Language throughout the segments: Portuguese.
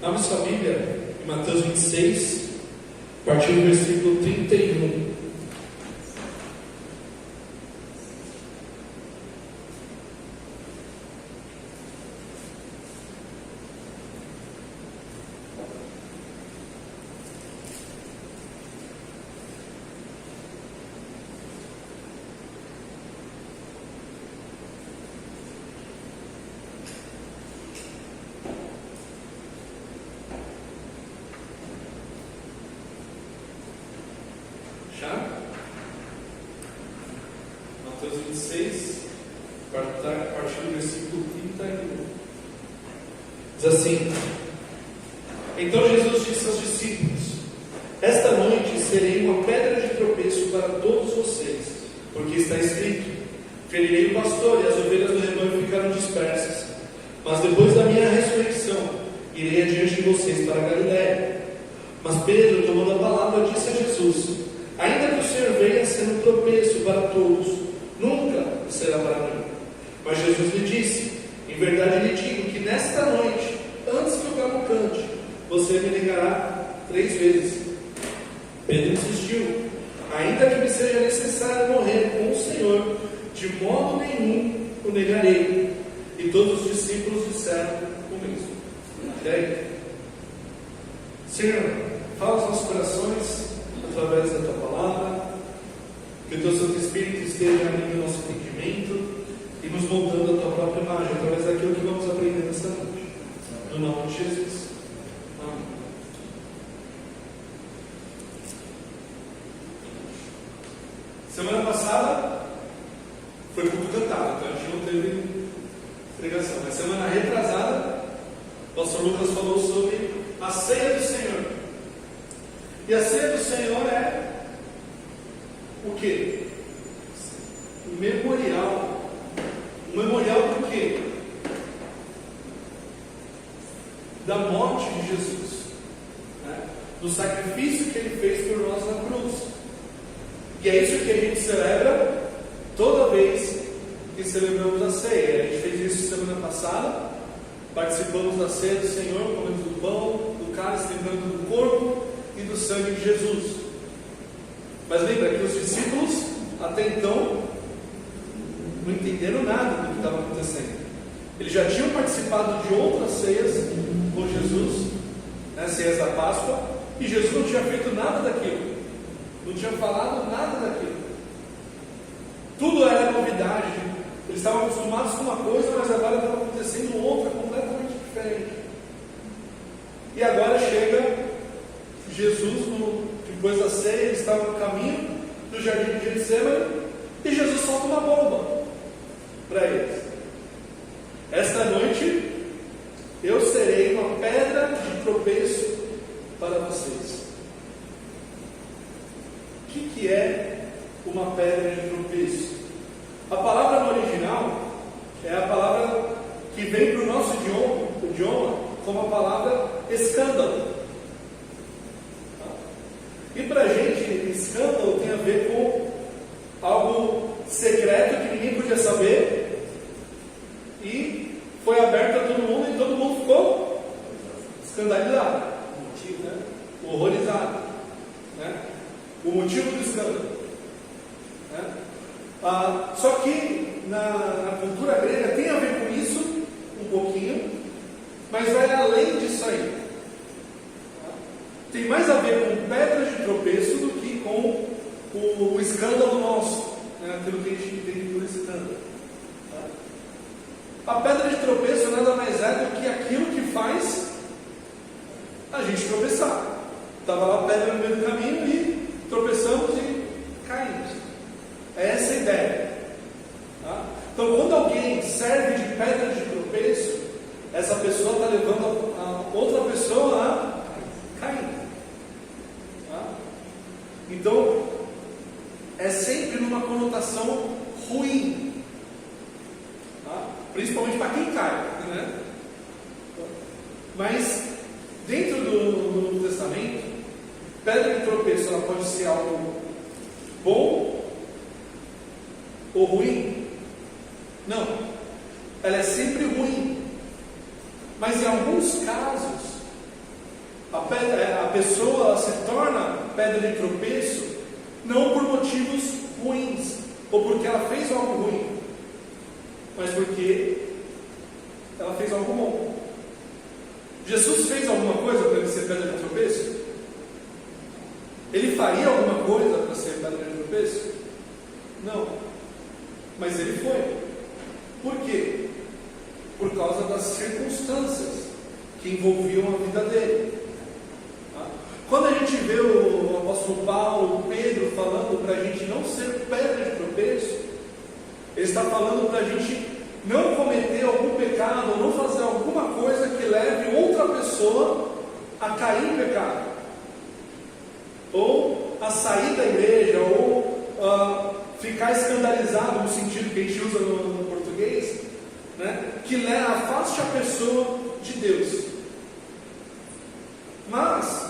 Abra sua Bíblia em Mateus 26, a partir do versículo 31. Já? Mateus 26, a partir do versículo 31. Diz assim: Então Jesus disse aos discípulos: Esta noite serei uma pedra de tropeço para todos vocês, porque está escrito: Ferirei o pastor e as ovelhas do rebanho ficaram dispersas. Mas depois da minha ressurreição, irei adiante de vocês para a Galiléia. Mas Pedro, tomando a palavra, disse a Jesus: Ainda que o Senhor venha sendo tropeço para todos, nunca será para mim. Mas Jesus lhe disse: Em verdade lhe digo que nesta noite, antes que o galo cante, você me negará 3 vezes. Pedro insistiu: Ainda que me seja necessário morrer com o Senhor, de modo nenhum o negarei. E todos os discípulos disseram o mesmo. Até aí. Senhor, fala aos nossos corações através da tua palavra, que o teu Santo Espírito esteja abrindo o nosso entendimento e nos moldando a tua própria imagem através daquilo que vamos aprender nesta noite. No nome de Jesus. Amém. Semana passada foi culto cantado, então a gente não teve pregação. Mas semana retrasada, o pastor Lucas falou sobre a ceia do Senhor. E a ceia do Senhor é o quê? Um memorial. Um memorial do quê? Da morte de Jesus, né? Do sacrifício que Ele fez por nós na cruz. E é isso que a gente celebra toda vez que celebramos a ceia. A gente fez isso semana passada. Participamos da ceia do Senhor, comemos do pão, do cálice, lembrando do corpo e do sangue de Jesus. Mas lembra que os discípulos até então não entenderam nada do que estava acontecendo. Eles já tinham participado de outras ceias com Jesus, né, ceias da Páscoa, e Jesus não tinha feito nada daquilo, não tinha falado nada daquilo. Tudo era novidade. Eles estavam acostumados com uma coisa, mas agora estava acontecendo outra completamente diferente. E agora chega Jesus, depois da ceia, ele estava no caminho do jardim de Getsêmani, e Jesus solta uma bomba para eles. Esta noite eu serei uma pedra de tropeço para vocês. O que é uma pedra de tropeço? A palavra no original é a palavra que vem para o nosso idioma como a palavra escândalo. E para a gente, escândalo tem a ver com algo secreto que ninguém podia saber, e foi aberto a todo mundo, e todo mundo ficou escandalizado, né? Horrorizado, né? O motivo do escândalo, né? Só que na cultura grega tem a ver com isso um pouquinho, mas vai além disso aí. Tem mais a ver com pedras de tropeço do que com o escândalo nosso, né? Aquilo que a gente entende por escândalo. A pedra de tropeço nada mais é do que aquilo que faz a gente tropeçar. Estava lá a pedra no meio do caminho e tropeçamos e caímos. É essa a ideia. Tá? Então, quando alguém serve de pedra de tropeço, essa pessoa está levando a outra pessoa a cair. Tá? Então, é sempre numa conotação ruim, tá? Principalmente para quem cai, né? Mas dentro do Novo Testamento, pedra de tropeço ela pode ser algo bom ou ruim? Não, ela é sempre ruim. Mas em alguns casos A pessoa se torna pedra de tropeço não por motivos ruins, ou porque ela fez algo ruim, mas porque ela fez algo bom. Jesus fez alguma coisa para ele ser pedra de tropeço? Ele faria alguma coisa para ser pedra de tropeço? Não. Mas ele foi. Por quê? Por causa das circunstâncias que envolviam a vida dele. Quando a gente vê o apóstolo Paulo, Pedro falando para a gente não ser pedra de tropeço, ele está falando para a gente não cometer algum pecado, ou não fazer alguma coisa que leve outra pessoa a cair em pecado, ou a sair da igreja, ou ficar escandalizado, no sentido que a gente usa no português, né? Que afaste a pessoa de Deus. Mas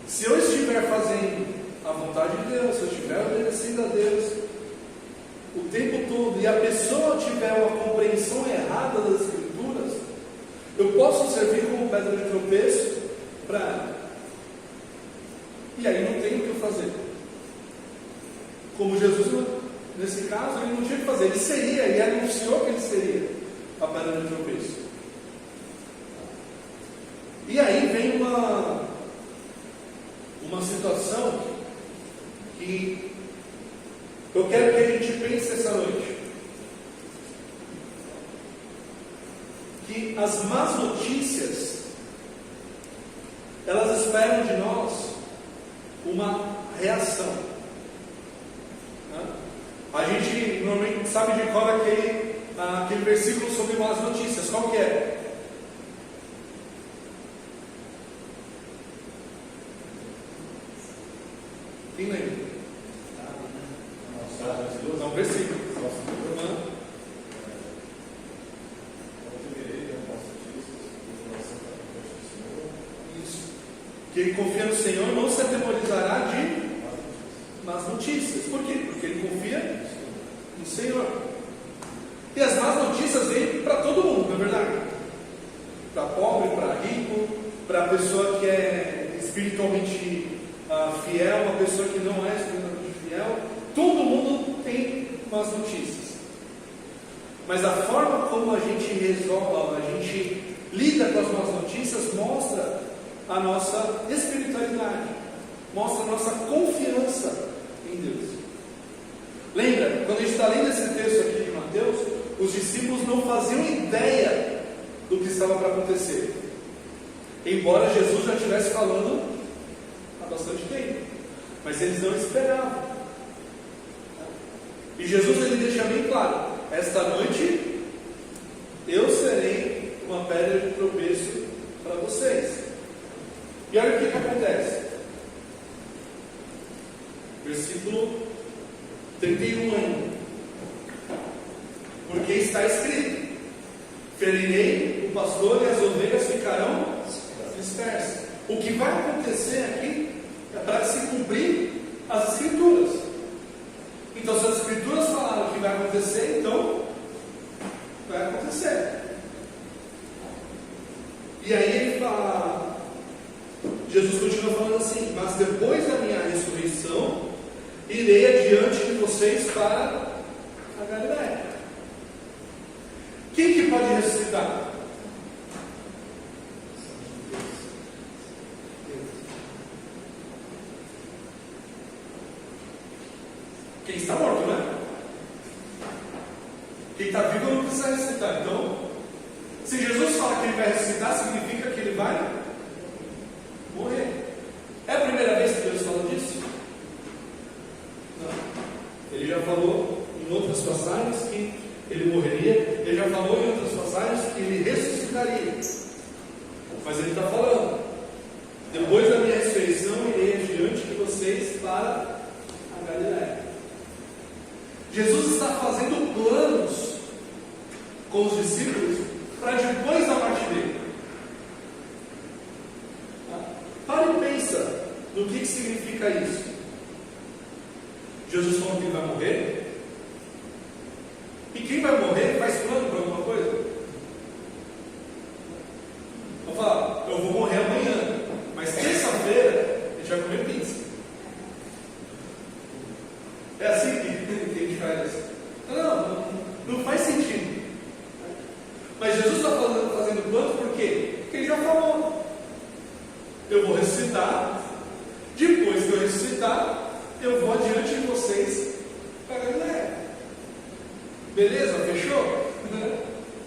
se eu estiver fazendo a vontade de Deus, se eu estiver obedecendo a Deus o tempo todo, e a pessoa tiver uma compreensão errada das Escrituras, eu posso servir como pedra de tropeço para ela. E aí não tem o que fazer. Como Jesus, nesse caso, ele não tinha o que fazer. Ele seria, e anunciou que ele seria a pedra de tropeço. E aí vem uma situação que eu quero que a gente pense essa noite. Que as más notícias, elas esperam de nós uma reação. A gente normalmente sabe de cor aquele versículo sobre más notícias. Qual que é? Quem lembra? Não, versículo. Isso. Que ele confia no Senhor, não se atemorizará de más notícias. Por quê? Porque ele confia no Senhor. E as más notícias vêm para todo mundo, não é verdade? Para pobre, para rico, para a pessoa que é espiritualmente fiel, uma pessoa que não é espiritualmente fiel. Todo mundo tem más notícias. Mas a forma como a gente resolve, a gente lida com as más notícias, mostra a nossa espiritualidade, mostra a nossa confiança em Deus. Lembra, quando a gente está lendo esse texto aqui de Mateus, os discípulos não faziam ideia do que estava para acontecer, embora Jesus já estivesse falando há bastante tempo, mas eles não esperavam. E Jesus ele deixa bem claro: esta noite eu serei uma pedra de tropeço para vocês. E olha o que acontece. Versículo 31 ainda. Porque está escrito: ferirei o pastor e as ovelhas ficarão dispersas. O que vai acontecer aqui é para se cumprir as Escrituras. Então, se as Escrituras falaram que vai acontecer, então vai acontecer. E aí ele fala, Jesus continua falando assim: mas depois da minha ressurreição, irei adiante de vocês para a Galileia. Quem que pode ressuscitar? Quem está morto, né? Quem está vivo não precisa ressuscitar. Então, se Jesus fala que ele vai ressuscitar, significa que ele vai morrer. É a primeira vez que Deus fala disso? Não. Ele já falou em outras passagens que ele morreria. Ele já falou em outras passagens que ele ressuscitaria. Mas ele está falando: depois da minha ressurreição, irei adiante de vocês para a Galileia. Jesus está fazendo planos com os discípulos para depois da morte dele. Para e pensa no que significa isso. Jesus falou que ele vai morrer. E quem vai morrer faz plano para alguma coisa? Vou falar: eu vou morrer amanhã. Não faz sentido. Mas Jesus está fazendo quanto? Por quê? Porque Ele já falou. Eu vou ressuscitar. Depois que eu ressuscitar, eu vou adiante de vocês para Galileia. Beleza? Fechou?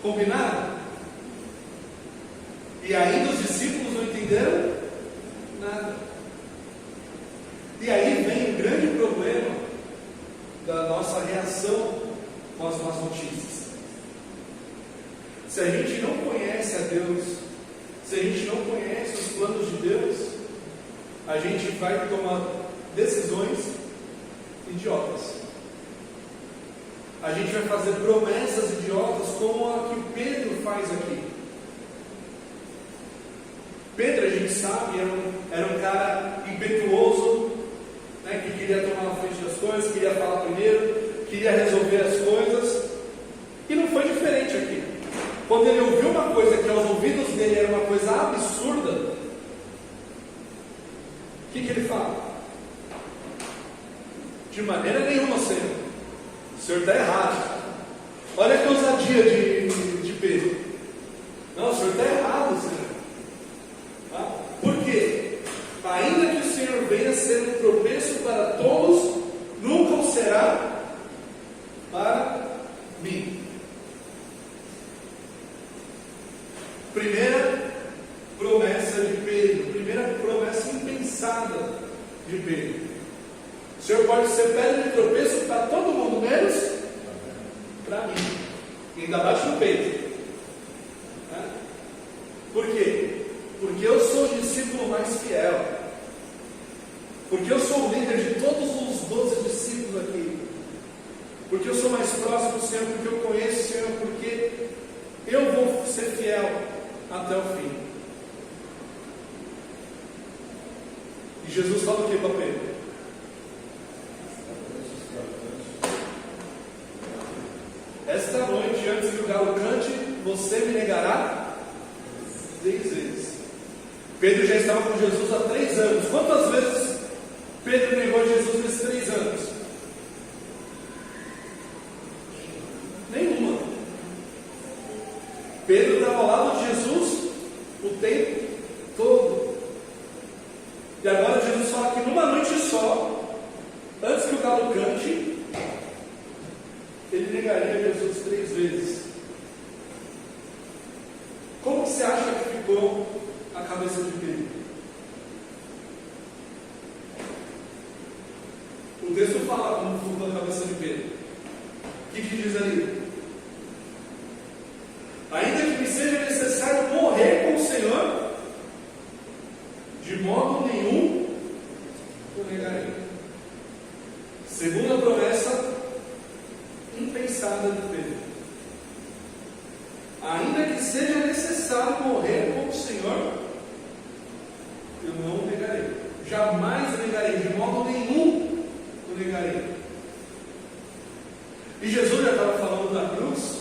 Combinado? E ainda os discípulos não entenderam nada. E aí vem o grande problema da nossa reação com as más notícias. Se a gente não conhece a Deus, se a gente não conhece os planos de Deus, a gente vai tomar decisões idiotas. A gente vai fazer promessas idiotas como a que Pedro faz aqui. Pedro, a gente sabe, era um cara impetuoso, né, que queria tomar a frente das coisas, queria falar primeiro, queria resolver as coisas. E não foi diferente aqui. Quando ele ouviu uma coisa que aos ouvidos dele era uma coisa absurda, o que ele fala? De maneira nenhuma, Senhor. O Senhor está errado. Olha que ousadia de Pedro. Não, o Senhor está errado, Senhor. Tá? Por quê? Ainda que o Senhor venha ser um tropeço para todos, nunca o será para mim. Primeira promessa de Pedro, primeira promessa impensada de Pedro. O Senhor pode ser pedra de tropeço para todo mundo, menos para mim. E ainda bate no peito. Por quê? Porque eu sou o discípulo mais fiel. Porque eu sou o líder de todos os 12 discípulos aqui. Porque eu sou mais próximo do Senhor, porque eu conheço o Senhor, porque eu vou ser fiel até o fim. E Jesus fala o que para Pedro? Esta noite, antes que o galo cante, você me negará 3 vezes. Pedro já estava com Jesus há 3 anos. Quantas vezes Pedro negou Jesus nesses 3 anos? Nenhuma. Pedro estava ao lado de Jesus o tempo todo. E agora Jesus fala que numa noite só, antes que o galo cante, ele negaria Jesus 3 vezes. Como que você acha que ficou a cabeça de Pedro? O texto fala como ficou a cabeça de Pedro. O que diz ali? Ainda que me seja necessário morrer com o Senhor, de modo nenhum eu negarei. Segunda promessa impensada de Pedro. Ainda que seja necessário morrer com o Senhor, eu não negarei. Jamais negarei, de modo nenhum eu negarei. E Jesus já estava falando da cruz.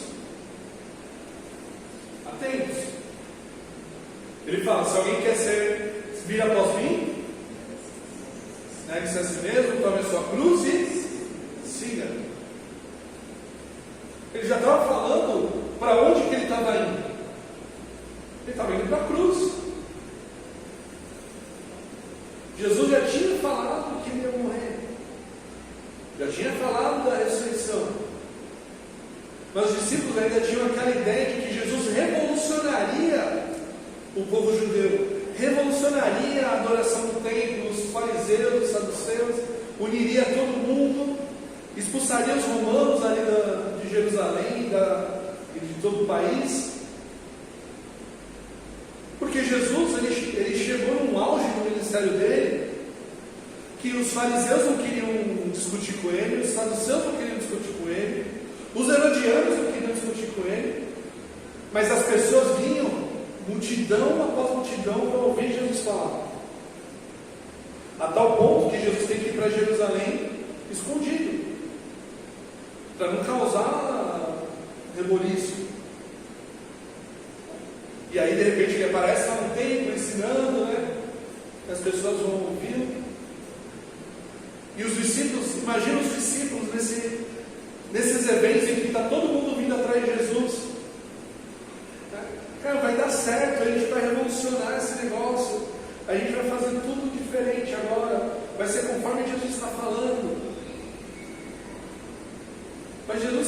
Atentos. Ele fala: se alguém quer vir após mim, negue-se a si mesmo, tome a sua cruz e siga. Ele já estava falando para onde que ele estava indo. Ele estava indo para a cruz. Jesus já tinha falado que ele ia morrer. Já tinha falado da ressurreição. Mas os discípulos ainda tinham aquela ideia de que Jesus revolucionaria o povo judeu, revolucionaria a adoração do templo, os fariseus, os saduceus, uniria todo mundo, expulsaria os romanos ali de Jerusalém e de todo o país. Porque Jesus ele chegou num auge no ministério dele, que os fariseus não queriam discutir com ele, os saduceus não queriam discutir com ele, os herodianos não queriam discutir com ele, mas as pessoas vinham, multidão após multidão, para ouvir Jesus falar. A tal ponto que Jesus tem que ir para Jerusalém escondido, para não causar reboliço. E aí de repente ele aparece lá no templo ensinando, né? As pessoas vão ouvindo. E os discípulos, imagina os discípulos nesses eventos em que está todo mundo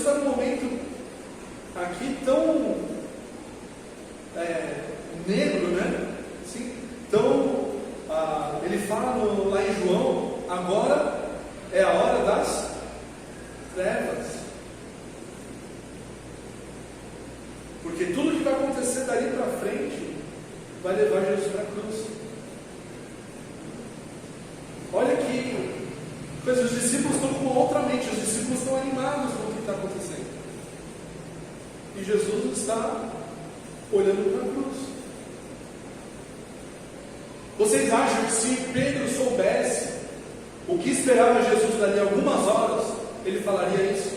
está num momento aqui tão negro, né? Assim, então, ele fala lá em João, agora é a hora das trevas. Porque tudo que vai acontecer dali para frente vai levar Jesus para a cruz. Olha que coisa, os discípulos estão com outra mente, os discípulos estão animados com o que está acontecendo. E Jesus está olhando para a cruz. Vocês acham que se Pedro soubesse o que esperava Jesus dali algumas horas, ele falaria isso?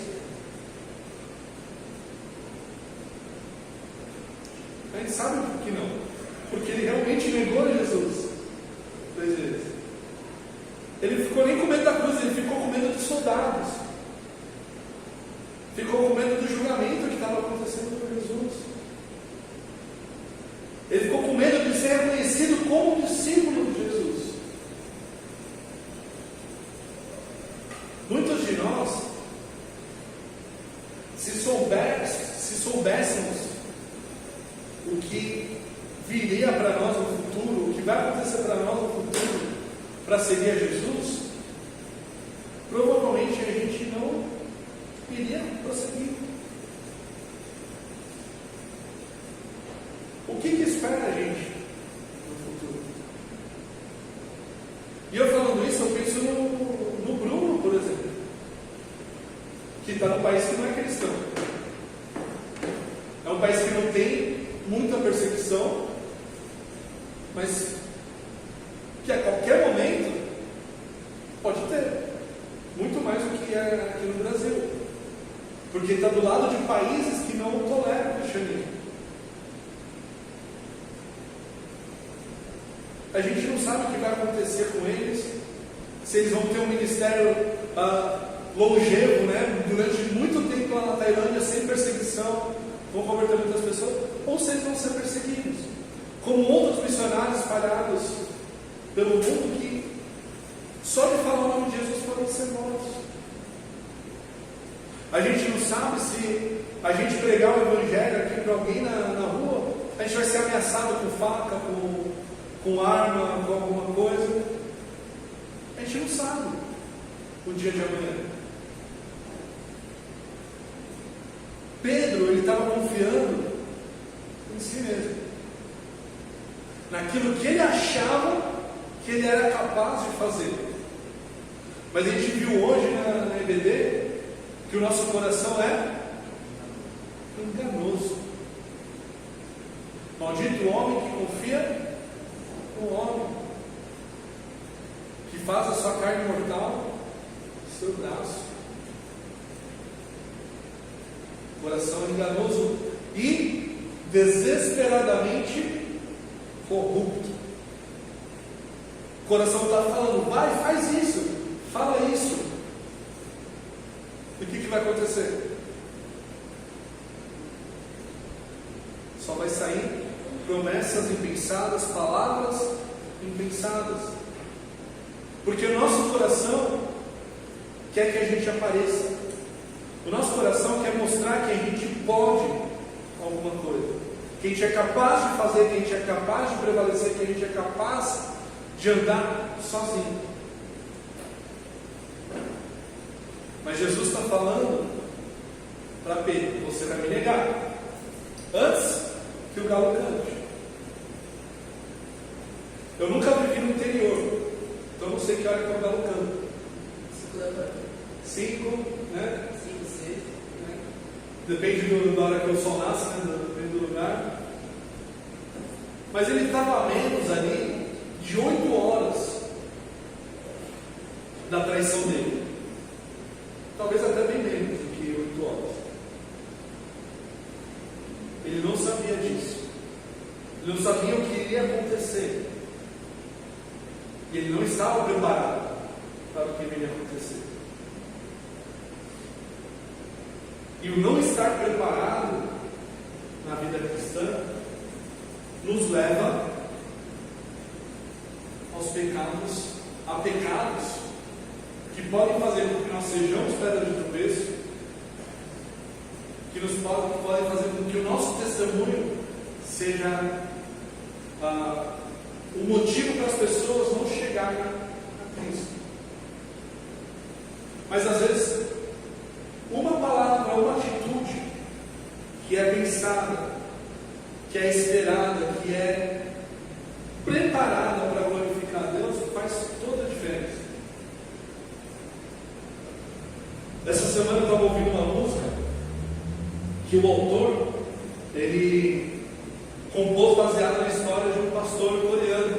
A gente sabe que não, porque ele realmente negou a Jesus 3 vezes. Ele ficou nem com medo da cruz, ele ficou com medo dos soldados, ficou com medo do julgamento que estava acontecendo com Jesus. Ele ficou com medo de ser reconhecido como discípulo de Jesus. Muitos de nós, se soubéssemos o que viria para nós no futuro, o que vai acontecer para nós no futuro, para seguir a Jesus, provavelmente a gente não iria prosseguir. O que espera a gente no futuro? E eu falando isso, eu penso no Bruno, por exemplo, que está num país que não é cristão. É um país que não tem muita perseguição, mas que a qualquer momento pode ter muito mais do que é aqui no Brasil, porque está do lado de países que não toleram o cristianismo. A gente não sabe o que vai acontecer com eles, se eles vão ter um ministério longevo, né, durante muito tempo lá na Tailândia, sem perseguição, vão converter muitas pessoas, ou se eles vão ser perseguidos, como outros missionários espalhados pelo mundo que só de falar o nome de Jesus podem ser mortos. A gente não sabe se a gente pregar o evangelho aqui para alguém na rua, a gente vai ser ameaçado com faca, com arma, com alguma coisa. A gente não sabe o dia de amanhã. Pedro, ele estava confiando em si mesmo, naquilo que ele achava que ele era capaz de fazer. Mas a gente viu hoje na EBD que o nosso coração é enganoso. Maldito o homem que confia no homem, que faz a sua carne mortal seu braço. Coração enganoso e desesperadamente corrupto. O coração está falando, vai, faz isso, fala isso. E o que vai acontecer? Só vai sair promessas impensadas, palavras impensadas. Porque o nosso coração quer que a gente apareça. O nosso coração quer mostrar que a gente pode alguma coisa, que a gente é capaz de fazer, que a gente é capaz de prevalecer, que a gente é capaz de andar sozinho. Mas Jesus está falando para Pedro, você vai me negar antes que o galo cante. Eu nunca vivi no interior, então eu não sei que hora que o galo canta. 5, né? 5, 6, né? Depende da hora que o sol nasce, né? Depende do lugar. Mas ele estava a menos ali de 8 horas da traição dele. Talvez até bem menos do que 8 horas. Ele não sabia disso. Ele não sabia o que iria acontecer. E ele não estava preparado para o que iria acontecer. E o não estar preparado na vida cristã nos leva aos pecados, a pecados que podem fazer com que nós sejamos pedra de tropeço que nos podem fazer com que o nosso testemunho seja o motivo para as pessoas não chegarem a Cristo. Mas às vezes, uma palavra, uma atitude que é pensada, que é esperada, que é preparada para glorificar a Deus, faz toda a diferença. Essa semana eu estava ouvindo uma música que o autor, ele compôs baseado na história de um pastor coreano.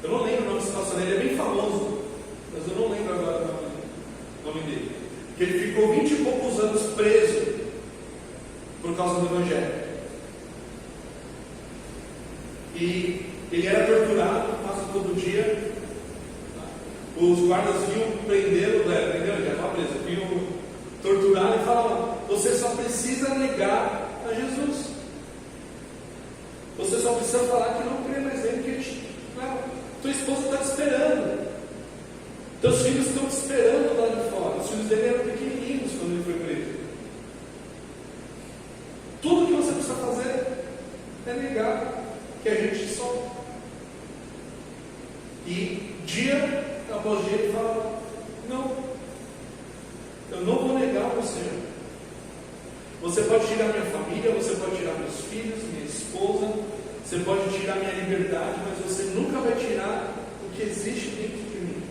Eu não lembro o nome desse pastor, ele é bem famoso, mas eu não lembro agora o nome dele. Que ele ficou 20 e poucos anos preso por causa do Evangelho. E ele era torturado quase todo dia. Os guardas vinham prendê-lo, ele já estava preso, vinham torturar e falavam: você só precisa negar a Jesus. Você só precisa falar que não crê mais nele, que tua esposa está te esperando. Teus filhos estão te esperando lá de fora. Os filhos dele eram pequenininhos quando ele foi preso. Tudo que você precisa fazer é negar que a gente só. E dia após dia ele fala: não, eu não vou negar o Senhor. Você pode tirar minha família, você pode tirar meus filhos, minha esposa, você pode tirar minha liberdade, mas você nunca vai tirar o que existe dentro de mim.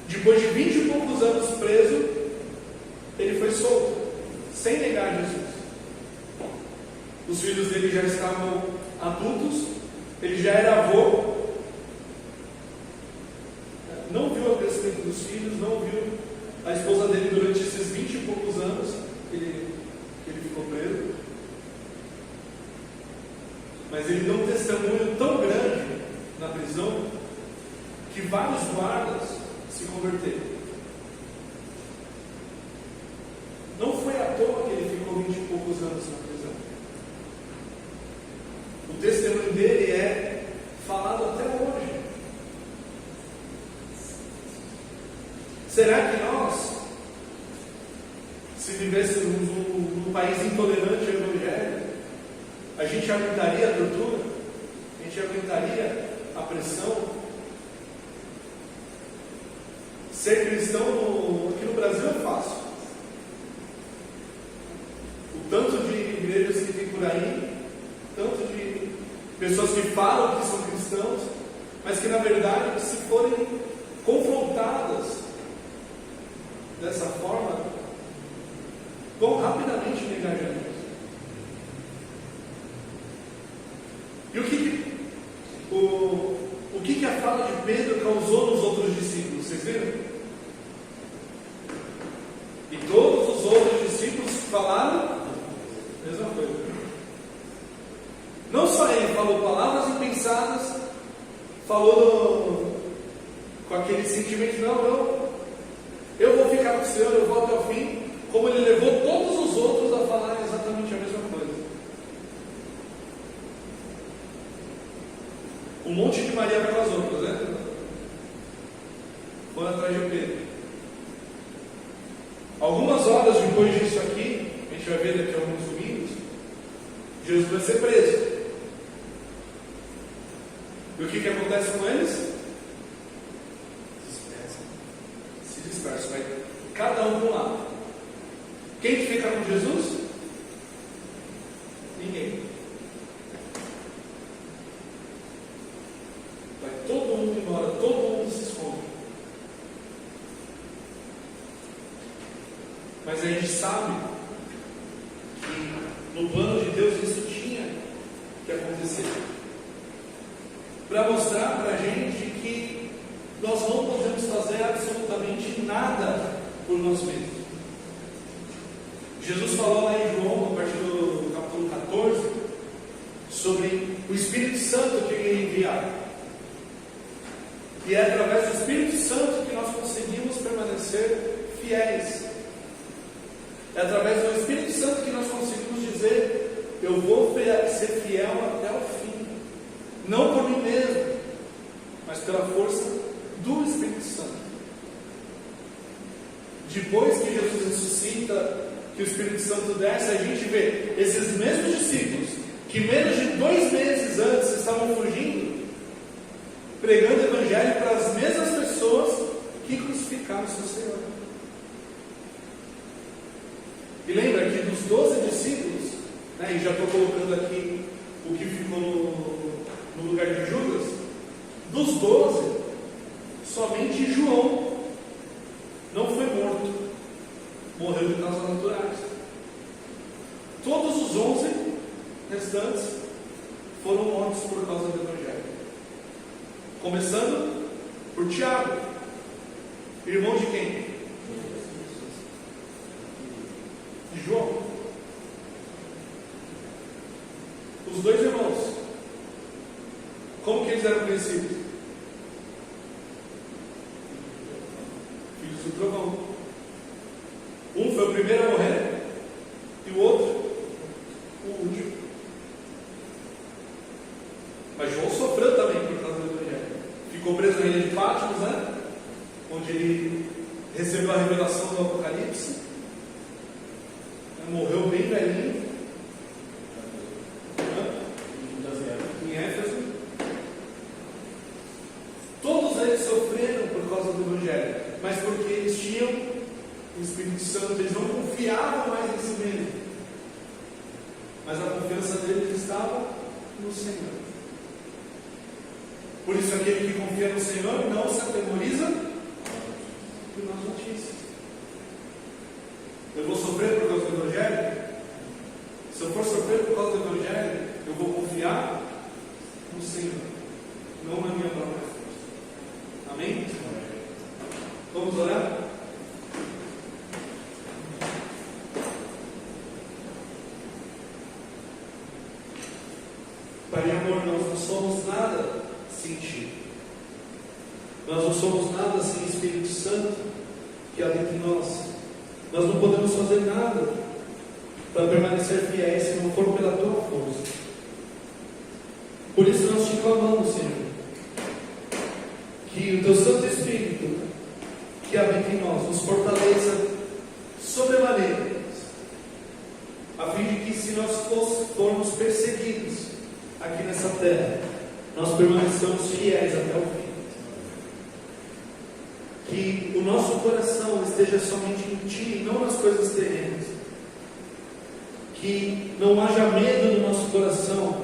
Depois de 20 e poucos anos preso, ele foi solto, sem negar Jesus. Os filhos dele já estavam adultos, ele já era avô, não viu o crescimento dos filhos, não viu a esposa dele durante esses 20 e poucos anos que ele ficou preso. Mas ele deu um testemunho tão grande na prisão que vários guardas se converteram. Não foi à toa que ele ficou 20 e poucos anos na prisão. O testemunho dele é falado até hoje. Será que nós, se vivêssemos num país intolerante ao Evangelho, a gente aguentaria a tortura? A gente aguentaria a pressão? Ser cristão aqui no Brasil é fácil. O tanto de igrejas que tem por aí, tanto de pessoas que falam que são cristãos, mas que na verdade, se forem confrontadas dessa forma, vão rapidamente negar Jesus. E o que a fala de Pedro causou nos outros discípulos? Vocês viram? E todos os outros discípulos falaram a mesma coisa. Não só ele falou palavras impensadas, falou com aquele sentimento: não, eu vou ficar com o Senhor, eu vou até o fim. Como ele levou todos os outros a falarem exatamente a mesma coisa. Um monte de Maria vai com as outras, né? Foram atrás de Pedro. Algumas horas depois disso aqui, a gente vai ver daqui a alguns domingos, Jesus vai ser preso. E o que acontece com eles? Se dispersam. Vai cada um para um lado. Quem que fica com Jesus? Ninguém. Vai todo mundo embora, todo mundo se esconde. Mas a gente sabe que no plano de Deus isso tinha que acontecer, para mostrar para a gente que nós não podemos fazer absolutamente nada por nós mesmos. Jesus falou lá em João, a partir do capítulo 14, sobre o Espírito Santo que ele ia enviar. E é através do Espírito Santo que nós conseguimos permanecer fiéis. É através do Espírito Santo que nós conseguimos dizer: eu vou ser fiel até o fim. Não por mim mesmo, mas pela força do Espírito Santo. Depois que Jesus ressuscita, que o Espírito Santo desce, a gente vê esses mesmos discípulos, que menos de 2 meses antes estavam fugindo, pregando o Evangelho para as mesmas pessoas que crucificaram o seu Senhor. E lembra que dos 12 discípulos, e já estou colocando aqui o que ficou no lugar de Judas, dos 12, somente João não foi morto, morreu de causas naturais. Todos os 11 restantes foram mortos por causa do Evangelho. Começando por Tiago, irmão de quem? De João. Os 2 irmãos, como que eles eram conhecidos? Filhos do trovão. Um foi o primeiro a morrer e o outro o último. Mas João sofreu também por causa do Evangelho. Ficou preso na ilha de Patmos, onde ele recebeu a revelação do Apocalipse. Morreu bem velhinho em Éfeso. Todos eles sofreram por causa do Evangelho, mas porque eles tinham o Espírito Santo, eles não confiavam mais em si mesmos, mas a confiança deles estava no Senhor. Por isso aquele que confia no Senhor não se atemoriza por más notícias. Eu vou sofrer por causa do Evangelho? Se eu for sofrer por causa do Evangelho, eu vou confiar no Senhor, não na minha própria força. Amém? Vamos orar? Pai amor, nós não somos nada sem Ti. Nós não somos nada sem o Espírito Santo que habita em nós. Nós não podemos fazer nada para permanecer fiéis se não for pela Tua força. Por isso nós te clamamos, Senhor, que o Teu Santo Espírito que habita em nós nos fortaleça sobremaneira, a fim de que, se nós formos perseguidos aqui nessa terra, nós permaneçamos fiéis até o fim. Que o nosso coração esteja somente em Ti e não nas coisas terrenas. Que não haja medo no nosso coração.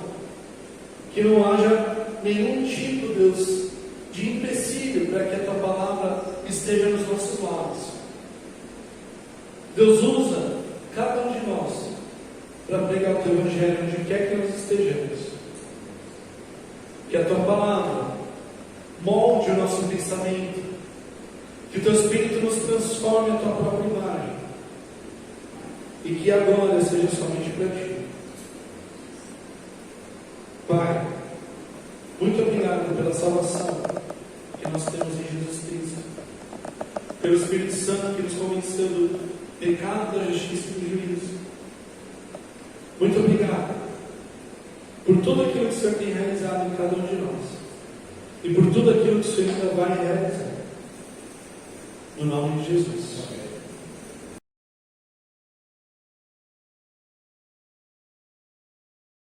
Que não haja nenhum tipo, Deus, de empecilho para que a Tua palavra esteja nos nossos lábios. Deus, usa cada um de nós para pregar o Teu Evangelho onde quer que nós estejamos. Que a Tua palavra molde o nosso pensamento. Que o Teu Espírito nos transforme a Tua própria imagem. E que a glória seja somente para Ti. Pai, muito obrigado pela salvação que nós temos em Jesus Cristo. Pelo Espírito Santo que nos convenceu do pecado, da justiça e do juízo. Muito obrigado por tudo aquilo que o Senhor tem realizado em cada um de nós. E por tudo aquilo que o Senhor ainda vai realizar. No nome de Jesus.